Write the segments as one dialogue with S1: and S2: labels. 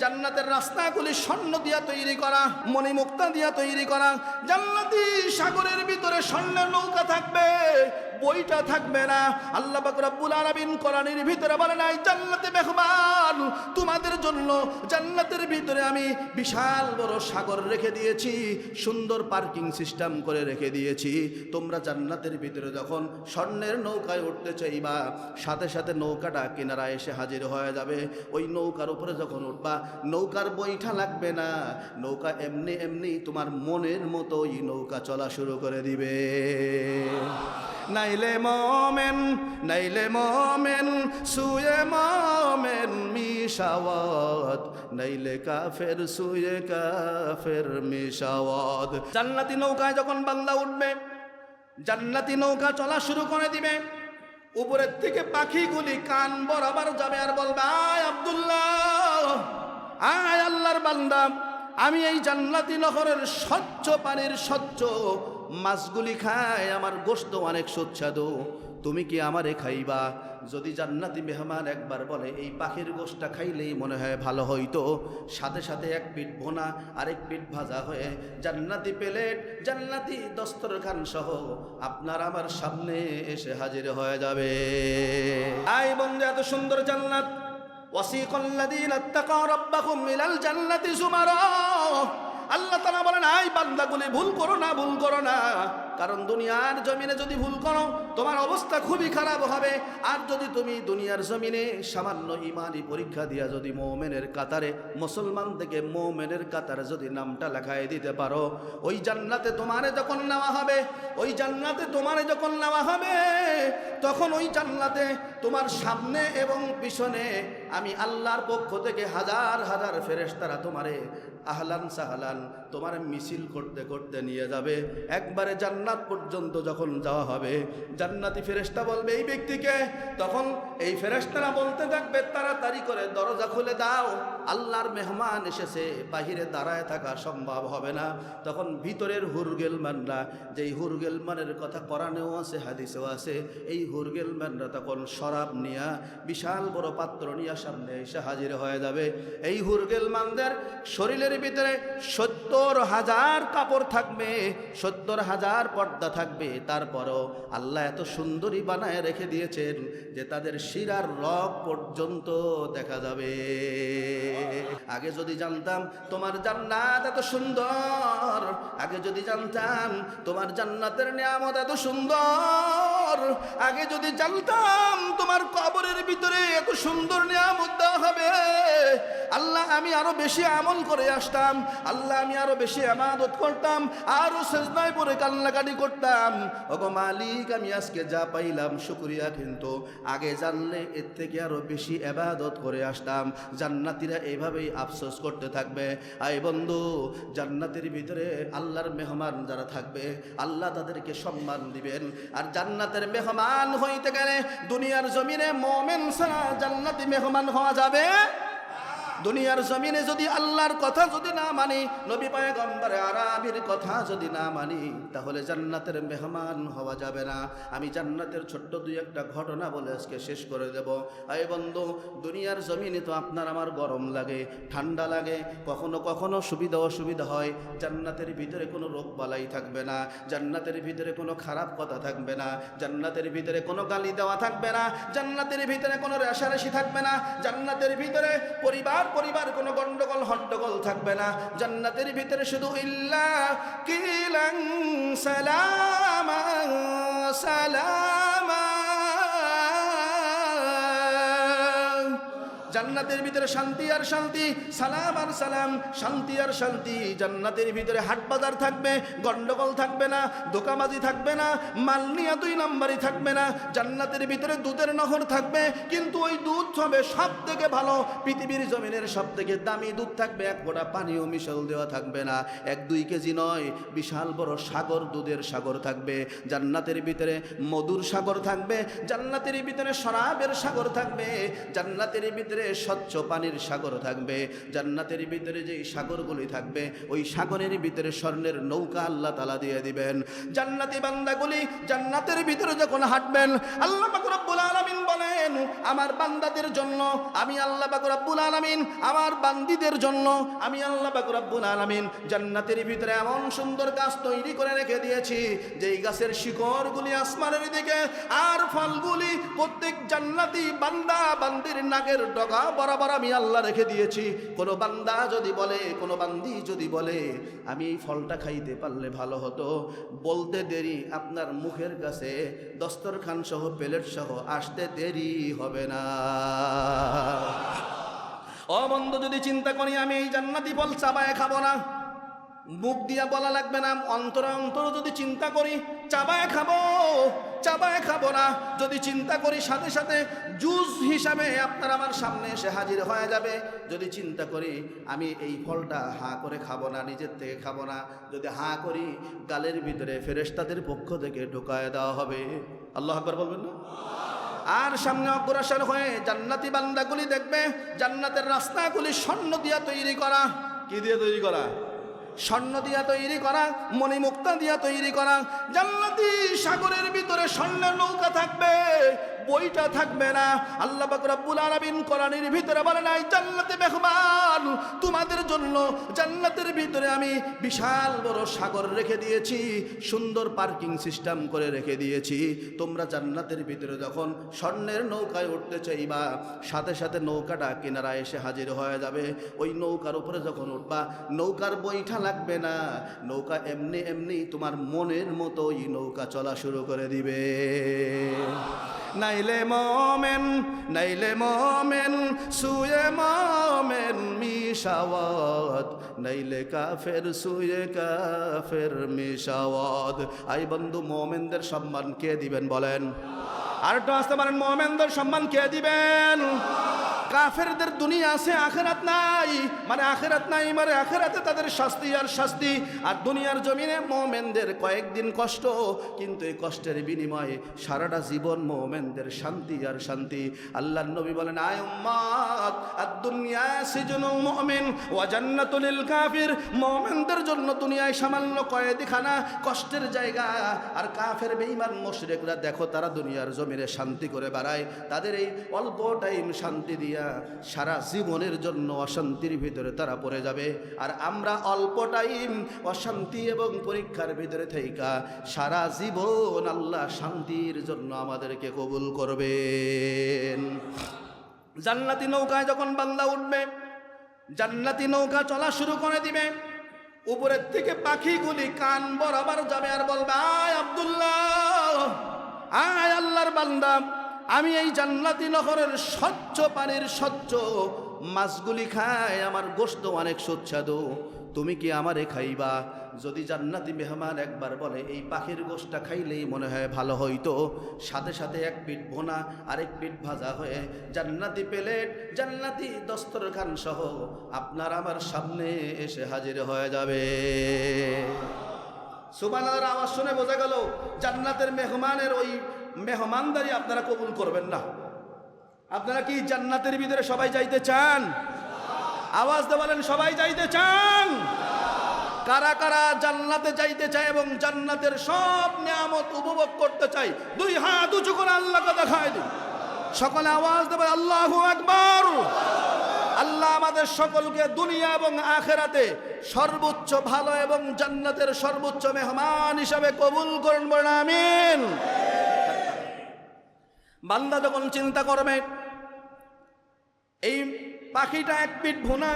S1: জান্নাতের রাস্তাগুলি স্বর্ণ দিয়া তৈরি করা, মণিমুক্তা দিয়া তৈরি করা। জান্নাতি সাগরের ভিতরে স্বর্ণের নৌকা থাকবে, বইটা থাকবে না। আল্লাহ পাক রব্বুল আলামিন কোরআনের ভিতরে বলেন, এই জান্নাতে মেহমান তোমাদের জন্য জান্নাতের ভিতরে আমি বিশাল বড় সাগর রেখে দিয়েছি, সুন্দর পার্কিং সিস্টেম করে রেখে দিয়েছি। তোমরা জান্নাতের ভিতরে যখন স্বর্ণের নৌকায় উঠতে চাইবা, সাথে সাথে নৌকাটা কিনারায় এসে হাজির হয়ে যাবে। ওই নৌকার উপরে যখন উঠবা, নৌকার বইটা লাগবে না, নৌকা এমনি এমনি তোমার মনের মতোই নৌকা চলা শুরু করে দিবে। নাইলে মোমেন সুয়ে মোমেন মিশাওয়াত, নাইলে কাফের সুয়ে কাফের মিশাওয়াত। জান্নাতি নৌকায় যখন বান্দা উঠবে, জান্নাতি নৌকা চলা শুরু করে দিবে, উপরের থেকে পাখিগুলি কান বরাবর যাবে আর বলবে, আয় আব্দুল্লাহ, আয় আল্লাহর বান্দা, আমি এই জান্নাতি নহরের স্বচ্ছ পানির স্বচ্ছ মাছগুলি খাই, আমার গোশত অনেক সুস্বাদু, তুমি কি আমারে খাইবা? যদি জান্নাতি মেহমান একবার বলে এই পাখির গোশতটা খাইলেই মনে হয় ভালো হইতো, সাথে সাথে এক পিঠ ভোনা আরেক পিঠ ভাজা হয়ে জান্নাতি প্লেট, জান্নাতি দস্তরখান সহ আপনার আমার সামনে এসে হাজির হয়ে যাবে। আই বন্ধু, এত সুন্দর জান্নাত। ওয়াসিকাল্লাযীনা ইত্তাকাউ রাব্বাহুম ইলাল জান্নাতি যুমারা। আল্লাহ তাআলা বলেন, আই বান্দাগুলি ভুল করো না, কারণ দুনিয়ার জমিনে যদি ভুল করো তোমার অবস্থা খুবই খারাপ হবে। আর যদি তুমি দুনিয়ার জমিনে সামান্য ইমানি পরীক্ষা দিয়া যদি মুমিনের কাতারে, মুসলমান থেকে মুমিনের কাতারে যদি নামটা লেখায় দিতে পারো, ওই জান্নাতে তোমারে যখন নেওয়া হবে, ওই জান্নাতে তোমারে যখন নেওয়া হবে, তখন ওই জান্নাতে তোমার সামনে এবং পিছনে আমি আল্লাহর পক্ষ থেকে হাজার হাজার ফেরেশতারা তোমারে আহলান সাহলান তোমার মিছিল করতে করতে নিয়ে যাবে। একবারে জান্নাত পর্যন্ত যখন যাওয়া হবে, জান্নাতি ফেরেশতা বলবে এই ব্যক্তিকে, তখন এই ফেরেশতারা বলতে থাকবে, তাড়াতাড়ি করে দরজা খুলে দাও, আল্লাহর মেহমান এসেছে, বাহিরে দাঁড়ায় থাকা সম্ভব হবে না। তখন ভিতরের হুরগেলমানরা, যেই হুরগেলমানের কথা কোরআনেও আছে হাদিসেও আছে, এই হুরগেলমানরা তখন শরাব নিয়া বিশাল বড় পাত্র নিয়ে সামনে এসে হাজির হয়ে যাবে। এই হুরগেলমানদের শরীরের ভিতরে 70,000 কাপড় থাকবে, 70,000 পর্দা থাকবে, তারপরও আল্লাহ এত সুন্দরী বানায় রেখে দিয়েছেন যে তাদের শিরার রগ পর্যন্ত দেখা যাবে। আগে যদি জানতাম তোমার জান্নাত এত সুন্দর, আগে যদি জানতাম তোমার জান্নাতের নিয়ামত এত সুন্দর, আগে যদি জানতাম তোমার কবরের ভিতরে এত সুন্দর নিয়ামত দেওয়া হবে, আল্লাহ আমি আরো বেশি আমল করে আসতাম, আল্লাহ আমি আরো বেশি ইবাদত করতাম, আরো সিজদায় পড়ে কান্নাকাটি করতাম। ওগো মালিক, আমি আজকে যা পাইলাম শুকরিয়া, কিন্তু আগে জানলে এর থেকে আরো বেশি ইবাদত করে আসতাম। জান্নাতীরা এইভাবেই আফসোস করতে থাকবে। আয় বন্ধু, জান্নাতের ভিতরে আল্লাহর মেহমান যারা থাকবে, আল্লাহ তাদেরকে সম্মান দিবেন। আর জান্নাতের মেহমান হইতে গেলে দুনিয়ার জমিনে মুমিন ছাড়া জান্নাতি মেহমান হওয়া যাবে। দুনিয়ার জমিনে যদি আল্লাহর কথা যদি না মানি, নবী পয়গম্বর আরাবির কথা যদি না মানি, তাহলে জান্নাতের মেহমান হওয়া যাবে না। আমি জান্নাতের ছোট্ট দুই একটা ঘটনা বলে আজকে শেষ করে দেব। আয় বন্ধু, দুনিয়ার জমিনে তো আপনার আমার গরম লাগে, ঠান্ডা লাগে, কখনো কখনো সুবিধা অসুবিধা হয়। জান্নাতের ভিতরে কোনো রোগ বালাই থাকবে না, জান্নাতের ভিতরে কোনো খারাপ কথা থাকবে না, জান্নাতের ভিতরে কোনো গালি দেওয়া থাকবে না, জান্নাতের ভিতরে কোনো রেশারেশি থাকবে না, জান্নাতের ভিতরে পরিবার কোনো গন্ডগোল হট্টগোল থাকবে না। জান্নাতের ভিতরে শুধু ইল্লা কিলাং সালামা সালামা। জান্নাতের ভিতরে শান্তি আর শান্তি, সালাম আর সালাম, শান্তি আর শান্তি। জান্নাতের ভিতরে হাট বাজার থাকবে, গন্ডগোল থাকবে না, দোকাবাজি থাকবে না, মাল নিয়া 2 নাম্বারই থাকবে না। জান্নাতের ভিতরে দুধের নহর থাকবে, কিন্তু ওই দুধ হবে সব থেকে ভালো, পৃথিবীর জমিনের সব থেকে দামি দুধ থাকবে। এক ফোঁটা পানিও মিশাল দেওয়া থাকবে না, 1-2 কেজি নয়, বিশাল বড় সাগর, দুধের সাগর থাকবে। জান্নাতের ভিতরে মধুর সাগর থাকবে, জান্নাতের ভিতরে শরাবের সাগর থাকবে, জান্নাতের ভিতরে ভিতরে স্বচ্ছ পানির সাগর থাকবে, জান্নাতের ভিতরে যেই সাগরগুলি থাকবে ওই সাগরের ভিতরে স্বর্ণের নৌকা আল্লাহ তাআলা দিয়ে দিবেন। জান্নাতি বান্দাগুলি জান্নাতের ভিতরে যখন হাঁটবেন, আল্লাহ পাক রব্বুল আলামিন বলেন, আমার বান্দাদের জন্য আমি আল্লাহ পাক রব্বুল আলামিন, আমার বান্দীদের জন্য আমি আল্লাহ পাক রব্বুল আলামিন জান্নাতের ভিতরে এমন সুন্দর গাছ তৈরি করে রেখে দিয়েছি, যেই গাছের শিকড়গুলি আসমানের দিকে, আর ফলগুলি প্রত্যেক জান্নাতি বান্দা বান্দির নাকের ডগা বরাবর আমি আল্লাহ রেখে দিয়েছি। কোনো বান্দা যদি বলে, কোনো বান্দি যদি বলে আমি এই ফলটা খাইতে পারলে ভালো হতো, বলতে দেরি আপনার মুখের কাছে দস্তরখান সহ প্লেট সহ আসতে দেরি হবে না। ও বন্ধু, যদি চিন্তা করি আমি এই জান্নাতি ফল চাবায় খাবো না, মুখ দিয়া বলা লাগবে না, অন্তরে অন্তরে যদি চিন্তা করি চাবায় খাবো, চাবায় খাবো না, যদি চিন্তা করি সাথে সাথে জুস হিসাবে আপনার আমার সামনে এসে হাজির হয়ে যাবে। যদি চিন্তা করি আমি এই ফলটা হাঁ করে খাবো না, নিজের থেকে খাবো না, যদি হাঁ করি গালের ভিতরে ফেরেশতাদের পক্ষ থেকে ঢোকায় দেওয়া হবে। আল্লাহু আকবার বলবেন না? আর সামনে অগ্রসর হয়ে জান্নাতি বান্দাগুলি দেখবে জান্নাতের রাস্তাগুলি স্বর্ণ দিয়া তৈরি করা। কি দিয়ে তৈরি করা? স্বর্ণ দিয়া তৈরি করা, মণিমুক্তা দিয়া তৈরি করা। জান্নাতি সাগরের ভিতরে স্বর্ণের নৌকা থাকবে, বইটা থাকবে না। আল্লাহ পাক রব্বুল আলামিন কোরআনের ভিতরে বলেন, এই জান্নাতে মেহমান তোমাদের জন্য জান্নাতের ভিতরে আমি বিশাল বড় সাগর রেখে দিয়েছি, সুন্দর পার্কিং সিস্টেম করে রেখে দিয়েছি। তোমরা জান্নাতের ভিতরে যখন স্বর্ণের নৌকায় উঠতে চাইবা, সাথে সাথে নৌকাটা কিনারায় এসে হাজির হয়ে যাবে। ওই নৌকার উপরে যখন উঠবা, নৌকার বইটা লাগবে না, নৌকা এমনি এমনি তোমার মনের মতোই নৌকা চলা শুরু করে দিবে। নাইলে মোমেন, নাইলে মোমেন সুয়ে মোমেন মিশাওয়াত, নাইলে কাফের সুয়ে কাফের মিশাওয়াত। আই বন্ধু, মোমেনদের সম্মান কে দিবেন বলেন? আর একটু আসতে পারেন, মোমেনদের সম্মান কে দিবেন? কাফেরদের দুনিয়া আছে, আখেরাত নাই। মানে আখেরাত নাই, মানে আখেরাতে তাদের শাস্তি আর শাস্তি, আর দুনিয়ার জমিনে মোমেনদের কয়েকদিন কষ্ট, কিন্তু এই কষ্টের বিনিময়ে সারাটা জীবন মোমেনদের শান্তি আর শান্তি। আল্লাহর নবী বলেন, আয় উম্মাত আদ-দুনিয়া সিজনুল মুমিন ওয়া জান্নাতুল লিল কাফির। মোমেনদের জন্য দুনিয়ায় সামান্য কয়েদিখানা, কষ্টের জায়গা। আর কাফের বেঈমান মুশরিকরা দেখো, তারা দুনিয়ার জমিনে শান্তি করে বেড়ায়। তাদের এই অল্প টাইম শান্তি দিয়া সারা জীবনের জন্য অশান্তির ভিতরে তারা পড়ে যাবে। আর আমরা অল্প টাইম অশান্তি এবং পরীক্ষার ভিতরে থাইকা সারা জীবন আল্লাহ শান্তির জন্য আমাদেরকে কবুল করবেন। জান্নাতি নৌকায় যখন বান্দা উঠবে, জান্নাতি নৌকা চলা শুরু করে দিবে, উপরের থেকে পাখিগুলি কান বরাবর যাবে আর বলবে, আয় আব্দুল্লাহ, আয় আল্লাহর বান্দা, আমি এই জান্নাতি নহরের স্বচ্ছ পানির স্বচ্ছ মাছগুলি খাই, আমার গোশত অনেক সুস্বাদু, তুমি কি আমারে খাইবা? যদি জান্নাতি মেহমান একবার বলে এই পাখির গোশতটা খাইলেই মনে হয় ভালো হইতো, সাথে সাথে এক পিঠ ভোনা আরেক পিঠ ভাজা হয়ে জান্নাতি প্লেট, জান্নাতি দস্তরখান সহ আপনার আমার সামনে এসে হাজির হয়ে যাবে। সুবহানাল্লাহর আওয়াজ শুনে বোঝা গেল জান্নাতের মেহমানের ওই মেহমানদারি আপনারা কবুল করবেন না। আপনারা কি জান্নাতের ভিতরে সবাই যাইতে চান? আওয়াজ দিয়ে বলেন, সবাই যাইতে চান? কারা কারা জান্নাতে যাইতে চায় এবং জান্নাতের সব নিয়ামত উপভোগ করতে চাই? দুই হাত উঁচু করে আল্লাহকে দেখায় দিন। সকলে আওয়াজ দেবে আল্লাহু আকবার। আল্লাহ আমাদের সকলকে দুনিয়া এবং আখেরাতে সর্বোচ্চ ভালো এবং জান্নাতের সর্বোচ্চ মেহমান হিসাবে কবুল করুন, বলেন আমিন। বান্দা যখন চিন্তা করবে এই পাখিটা এক পিঠ ভুনা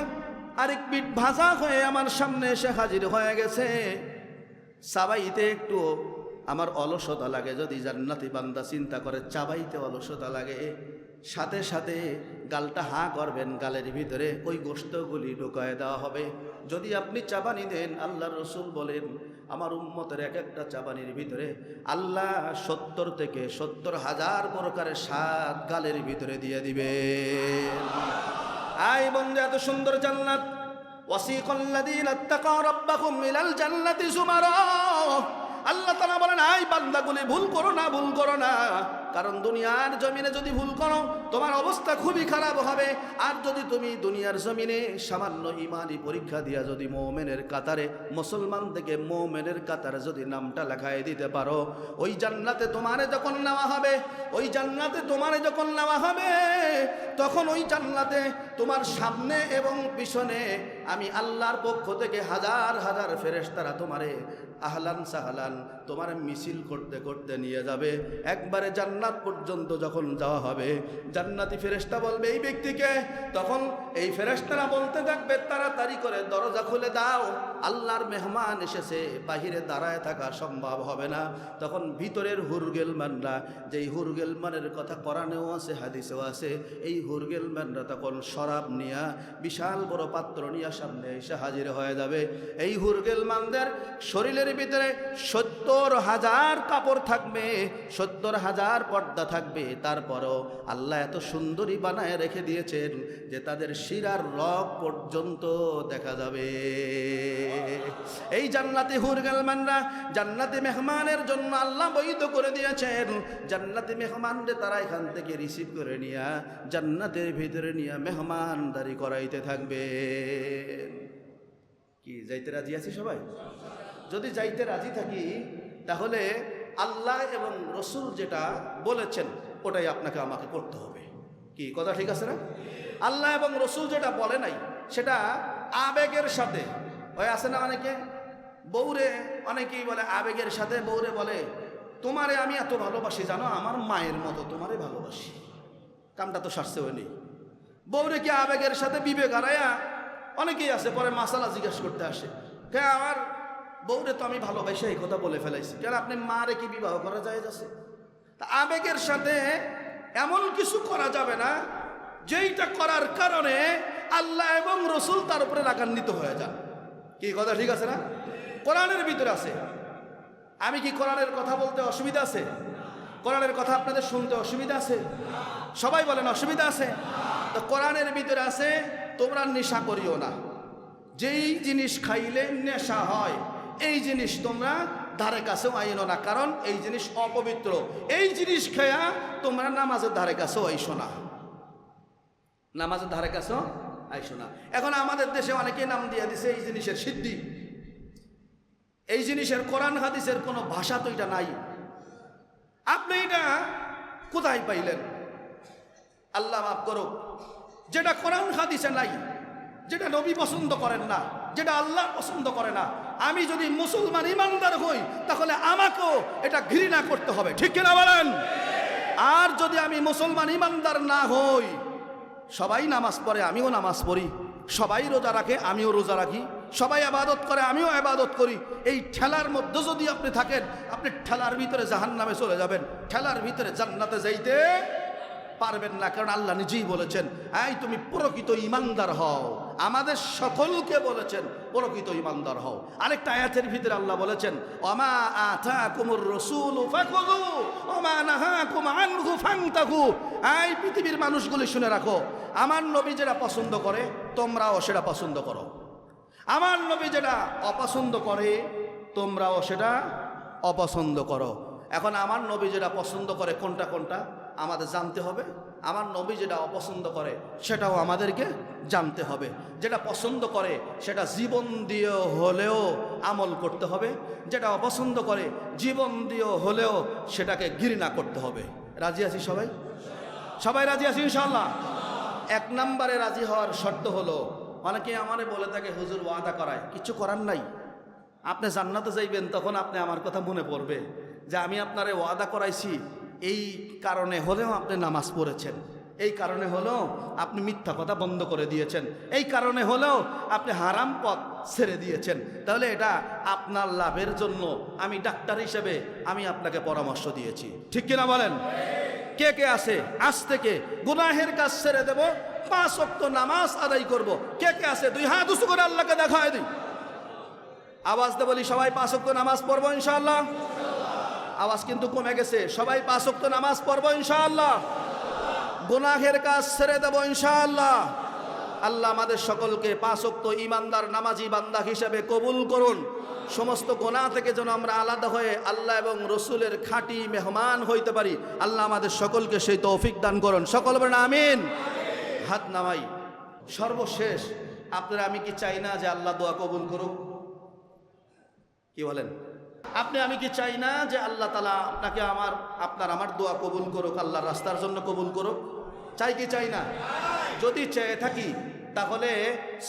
S1: আরেক পিঠ ভাজা হয়ে আমার সামনে এসে হাজির হয়ে গেছে, চাবাইতে একটু আমার অলসতা লাগে। যদি জান্নাতি বান্দা চিন্তা করে চাবাইতে অলসতা লাগে, সাথে সাথে গালটা হাঁ করবেন, গালের ভিতরে ওই গোশতগুলি ঢুকায় দেওয়া হবে। যদি আপনি চাবানি দেন, আল্লাহর রাসূল বলেন আমার উম্মতের এক একটা চাবানির ভিতরে আল্লাহ 70 থেকে 70,000 প্রকারের স্বাদ গালের ভিতরে দিয়ে দিবে। আই বন্ধু, এত সুন্দর জান্নাত। ওয়াসিকাল্লাযীনা ইত্তাকাউ রাব্বাহুম ইলাল জান্নাতি যুমারা। আল্লাহ তাআলা বলেন, আই বান্দাগুলি ভুল করো না, ভুল করো না, কারণ দুনিয়ার জমিনে যদি ভুল করো তোমার অবস্থা খুবই খারাপ হবে। আর যদি তুমি দুনিয়ার জমিনে সামান্য ইমানি পরীক্ষা দিয়া যদি মুমিনের কাতারে, মুসলমান থেকে মুমিনের কাতারে যদি নামটা লেখায় দিতে পারো, ওই জান্নাতে তোমারে যখন নেওয়া হবে, ওই জান্নাতে তোমারে যখন নেওয়া হবে, তখন ওই জান্নাতে তোমার সামনে এবং পিছনে আমি আল্লাহর পক্ষ থেকে হাজার হাজার ফেরেশতারা তোমারে আহলান সাহলান তোমার মিছিল করতে করতে নিয়ে যাবে। একবারে জান্নাত পর্যন্ত যখন যাওয়া হবে, জান্নাতি ফেরেশতা বলবে এই ব্যক্তিকে, তখন এই ফেরেশতারা বলতে থাকবে তাড়াতাড়ি করে দরজা খুলে দাও, আল্লাহর মেহমান এসেছে, বাহিরে দাঁড়ায় থাকা সম্ভব হবে না। তখন ভিতরের হুরগেলমানরা, যেই হুরগেলমানের কথা কোরআনেও আছে হাদিসেও আছে, এই হুরগেলমানরা তখন শরাব নিয়া বিশাল বড় পাত্র নিয়ে সামনে এসে হাজির হয়ে যাবে। এই হুরগেলমানদের শরীরের ভিতরে 70,000 কাপড় থাকবে, 70,000 পর্দা থাকবে, তারপরও আল্লাহ এত সুন্দরী বানায় রেখে দিয়েছেন যে তাদের শিরার রগ পর্যন্ত দেখা যাবে। এই জান্নাতি হুরগেলমানরা জান্নাতি মেহমানের জন্য আল্লাহ বৈধ করে দিয়েছেন। জান্নাতি মেহমানদের তারা এখান থেকে রিসিভ করে নিয়ে জান্নাতের ভিতরে নিয়ে মেহমানদারি করাইতে থাকবে। কি যাইতে রাজি আছি সবাই? যদি যাইতে রাজি থাকি তাহলে আল্লাহ এবং রসুল যেটা বলেছেন ওটাই আপনাকে আমাকে করতে হবে। কি কথা ঠিক আছে না? আল্লাহ এবং রসুল যেটা বলে নাই সেটা আবেগের সাথে ওই আছে না, অনেকে বউরে, অনেকেই বলে আবেগের সাথে বউরে বলে তোমারে আমি এত ভালোবাসি জানো, আমার মায়ের মতো তোমারে ভালোবাসি। কামটা তো সারছে হয়নি। বউরে কি আবেগের সাথে বিবেক হারায়া অনেকেই আছে পরে মাসালা জিজ্ঞেস করতে আসে, কে আমার বউরে তো আমি ভালোবাসি এই কথা বলে ফেলাইছি, কেন আপনি মারে কি বিবাহ করা যায় আছে? তা আবেগের সাথে এমন কিছু করা যাবে না যেইটা করার কারণে আল্লাহ এবং রসুল তার উপরে রাগান্বিত হয়ে যান। কি কথা ঠিক আছে না? কোরআনের ভিতরে আছে। আমি কি কোরআনের কথা বলতে অসুবিধা আছে? কোরআনের কথা আপনাদের শুনতে অসুবিধা আছে? সবাই বলেন অসুবিধা আছে? তো কোরআনের ভিতরে আছে তোমরা নেশা করিও না, যেই জিনিস খাইলে নেশা হয় এই জিনিস তোমরা ধারে কাছেও আইনো না, কারণ এই জিনিস অপবিত্র। এই জিনিস খেয়া তোমরা নামাজের ধারে কাছেও আইসো না, নামাজের ধারে কাছেও আইসো না। এখন আমাদের দেশে অনেকে নাম দিয়ে দিছে এই জিনিসের সিদ্ধি। এই জিনিসের কোরআন হাদিসের কোনো ভাষা তো এটা নাই। আপনি এটা কোথায় পাইলেন? আল্লাহ মাফ করো, যেটা কোরআন হাদিসে নাই, যেটা নবী পছন্দ করেন না, যেটা আল্লাহ পছন্দ করে না, আমি যদি মুসলমান ইমানদার হই তাহলে আমাকেও এটা ঘৃণা করতে হবে। ঠিক কিনা বলেন? আর যদি আমি মুসলমান ইমানদার না হই, সবাই নামাজ পড়ে আমিও নামাজ পড়ি, সবাই রোজা রাখে আমিও রোজা রাখি, সবাই ইবাদত করে আমিও ইবাদত করি, এই ঠেলার মধ্যে যদি আপনি থাকেন, আপনি ঠেলার ভিতরে জাহান্নামে চলে যাবেন, ঠেলার ভিতরে জান্নাতে যাইতে পারবেন না। কারণ আল্লাহ নিজেই বলেছেন এই তুমি প্রকৃত ইমানদার হও, আমাদের সকলকে বলেছেন প্রকৃত ইমানদার হও। আরেকটা আয়াতের ভিতরে আল্লাহ বলেছেন ওমা আতাকুমুর রাসূলু ফাখুযু ওমা নাহাকুম আনহু ফান্তাহু। এই পৃথিবীর মানুষগুলি শুনে রাখো, আমার নবী যেটা পছন্দ করে তোমরাও সেটা পছন্দ করো, আমার নবী যেটা অপছন্দ করে তোমরাও সেটা অপছন্দ করো। এখন আমার নবী যেটা পছন্দ করে কোনটা কোনটা আমাদের জানতে হবে, আমার নবী যেটা অপছন্দ করে সেটাও আমাদেরকে জানতে হবে। যেটা পছন্দ করে সেটা জীবন দিয়ে হলেও আমল করতে হবে, যেটা অপছন্দ করে জীবন দিয়ে হলেও সেটাকে ঘৃণা করতে হবে। রাজি আছি সবাই? সবাই রাজি আছি ইনশাআল্লাহ? এক নম্বরে রাজি হওয়ার শর্ত হলো, অনেকে আমারে বলে থাকে হুজুর ওয়াদা করায়, কিছু করার নাই, আপনি জান্নাতে যাইবেন তখন আপনি আমার কথা মনে পড়বে যে আমি আপনারে ওয়াদা করাইছি, এই কারণে হলেও আপনি নামাজ পড়েছেন, এই কারণে হলেও আপনি মিথ্যা কথা বন্ধ করে দিয়েছেন, এই কারণে হলেও আপনি হারাম পথ ছেড়ে দিয়েছেন, তাহলে এটা আপনার লাভের জন্য আমি ডাক্তার হিসেবে আমি আপনাকে পরামর্শ দিয়েছি। ঠিক কিনা বলেন? কে কে আছে আজ থেকে গুনাহের কাজ ছেড়ে দেব, 5 ওয়াক্ত নামাজ আদায় করব? কে কে আছে? 2 হাত উঁচু করে আল্লাহকে দেখায় দিই, আওয়াজ দে বলি সবাই 5 ওয়াক্ত নামাজ পড়বো ইনশাআল্লাহ। আওয়াজ কিন্তু কমে গেছে, সবাই 5 ওয়াক্ত নামাজ পড়বো ইনশাআল্লাহ, গুনাহের কাজ ছেড়ে দেব ইনশাআল্লাহ, আল্লাহ আমাদের সকলকে 5 ওয়াক্ত ঈমানদার নামাজি বান্দা হিসেবে কবুল করুন। সমস্ত গোনাহ থেকে যেন আমরা আলাদা হয়ে আল্লাহ এবং রসুলের খাঁটি মেহমান হইতে পারি। আল্লাহ আমাদের সকলকে সেই তৌফিক দান করুন। সকল বলেন আমিন। হাত নামাই। সর্বশেষ আপনারা, আমি কি চাই না যে আল্লাহ দোয়া কবুল করুক? কি বলেন? আমি কি চাই না যে আল্লাহ তাআলা আপনাকে আমার দোয়া কবুল করুক, আল্লাহর রাস্তার জন্য কবুল করুক? চাই কি চাই না? যদি চেয়ে থাকি তাহলে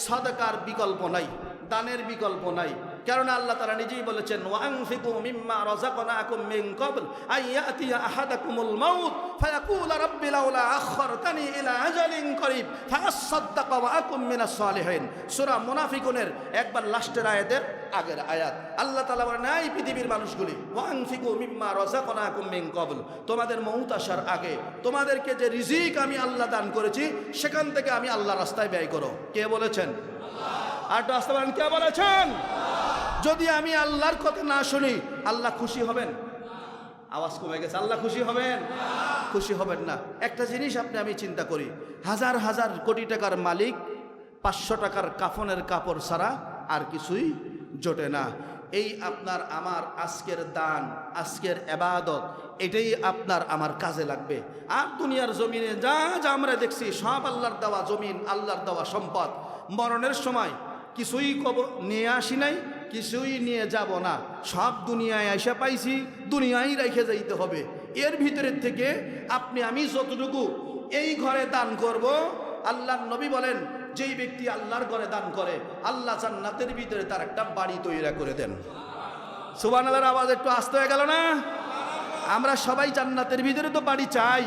S1: সাদাকার বিকল্প নাই, দানের বিকল্প নাই। কারণ আল্লাহ তাআলা নিজেই বলেছেন, ওয়ানফিকু মিম্মা রাযাকনাকুম মিন ক্বাবল আইয়াতিয়া আহাদাকুমুল মাউত ফায়াকুলা রাব্বি লাউলা আখখারতানি ইলা আজালিন করিব ফাআসাদদাকা ওয়া আকুম মিনাস সালিহিন। সূরা মুনাফিকুনের একবার লাস্টের আয়াতের আগের আয়াত। আল্লাহ তাআলা বলেন, এই পৃথিবীর মানুষগুলি, ওয়ানফিকু মিম্মা রাযাকনাকুম মিন ক্বাবল, তোমাদের মউত আসার আগে তোমাদেরকে যে রিজিক আমি আল্লাহ দান করেছি সেখান থেকে আমি আল্লাহর রাস্তায় ব্যয় করো। কে বলেছেন? আল্লাহ। আর তো আসতে পারেন, কে বলেছেন? যদি আমি আল্লাহর কথা না শুনি আল্লাহ খুশি হবেন? আওয়াজ কমে গেছে। আল্লাহ খুশি হবেন? খুশি হবেন না। একটা জিনিস আমি চিন্তা করি, হাজার হাজার কোটি টাকার মালিক 500 টাকার কাফনের কাপড় ছাড়া আর কিছুই জোটে না। এই আপনার আমার আজকের দান, আজকের ইবাদত, এটাই আপনার আমার কাজে লাগবে। আর দুনিয়ার জমিনে যা যা আমরা দেখছি সব আল্লাহর দেওয়া জমিন, আল্লাহর দেওয়া সম্পদ। মরণের সময় কিছুই নিয়ে আসি নাই, কিছুই নিয়ে যাব না। সব দুনিয়ায় আইসা পাইছি, দুনিয়ায় রেখে যাইতে হবে। এর ভিতরের থেকে আমি যতটুকু এই ঘরে দান করব, আল্লাহর নবী বলেন, যেই ব্যক্তি আল্লাহর ঘরে দান করে আল্লাহ জান্নাতের ভিতরে তার একটা বাড়ি তৈরি করে দেন। সুবহানাল্লাহর আওয়াজ একটু আস্তে হয়ে গেল না? আমরা সবাই জান্নাতের ভিতরে তো বাড়ি চাই।